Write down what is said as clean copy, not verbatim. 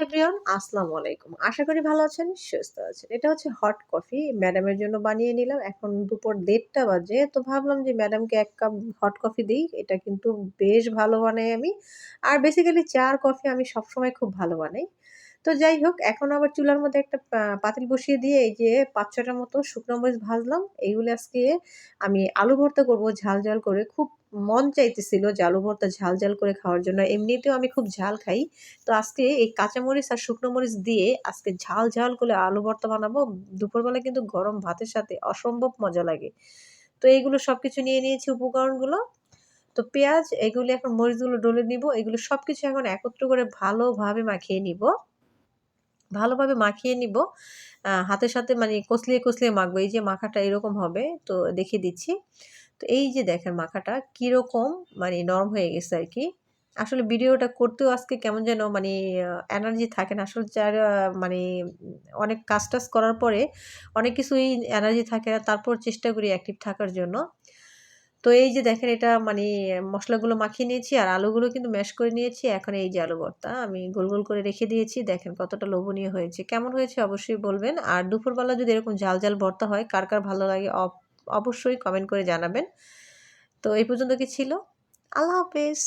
Everyone, আসসালামু আলাইকুম। আশা করি ভালো আছেন, সুস্থ আছেন। এটা হচ্ছে হট কফি। ম্যাডামের জন্য বানিয়ে নিলাম। এখন দুপুর ১:৩০ বাজে। তো ভাবলাম যে ম্যাডামকে ১ কাপ হট কফি দেই। এটা কিন্তু বেশ ভালো বানাই আমি। আর বেসিক্যালি চা আর কফি আমি সবসময় খুব ভালো বানাই। তো যাই হোক, এখন আবার চুলার মধ্যে একটা পাতিল বসিয়ে দিয়ে এই যে ৫-৬ টার মতো শুকনো মরিচ ভাজলাম। এইগুলো আজকে আমি আলু ভর্তা করব ঝাল, ঝাল করে। খুব মন চাইতেছিল যে আলু ভর্তা ঝাল, ঝাল করে খাওয়ার জন্য। এমনিতেও আমি খুব ঝাল খাই। তো আজকে এই কাঁচামরিচ আর শুকনো মরিচ দিয়ে আজকে ঝাল, ঝাল করে আলু ভর্তা বানাবো। দুপুরবেলা কিন্তু গরম ভাতের সাথে অসম্ভব মজা লাগে। তো এইগুলো সবকিছু নিয়ে নিয়েছি উপকরণগুলো। তো পেঁয়াজ এগুলি এখন মরিচগুলো ডলে নিব। এগুলো সবকিছু এখন একত্র করে ভালোভাবে মাখিয়ে নিব। ভালোভাবে মাখিয়ে নিব। হাতের সাথে মানে কচলিয়ে, কচলিয়ে মাখবো। এই যে মাখাটা এরকম হবে। তো দেখিয়ে দিচ্ছি। তো এই যে দেখেন মাখাটা কিরকম মানে নরম হয়ে গেছে আরকি। আসলে ভিডিওটা করতেও আজকে কেমন যেন মানে এনার্জি থাকে না। আসলে যারা মানে অনেক কাজ-টাজ করার পরে অনেক কিছুই এনার্জি থাকে না। তারপর চেষ্টা করি অ্যাক্টিভ থাকার জন্য। তো এই যে দেখেন এটা মানে মসলাগুলো মাখিয়ে নিয়েছি আর আলুগুলো কিন্তু ম্যাশ করে নিয়েছি। এখন এই যে আলু ভর্তা আমি গোল, গোল করে রেখে দিয়েছি। দেখেন কতটা লোভনীয় হয়েছে। কেমন হয়েছে অবশ্যই বলবেন। আর দুপুরবেলা যদি এরকম ঝাল, ঝাল ভর্তা হয় কার, কার ভালো লাগে অবশ্যই কমেন্ট করে জানাবেন। তো এই পর্যন্ত কি ছিল? আল্লাহ হাফেজ।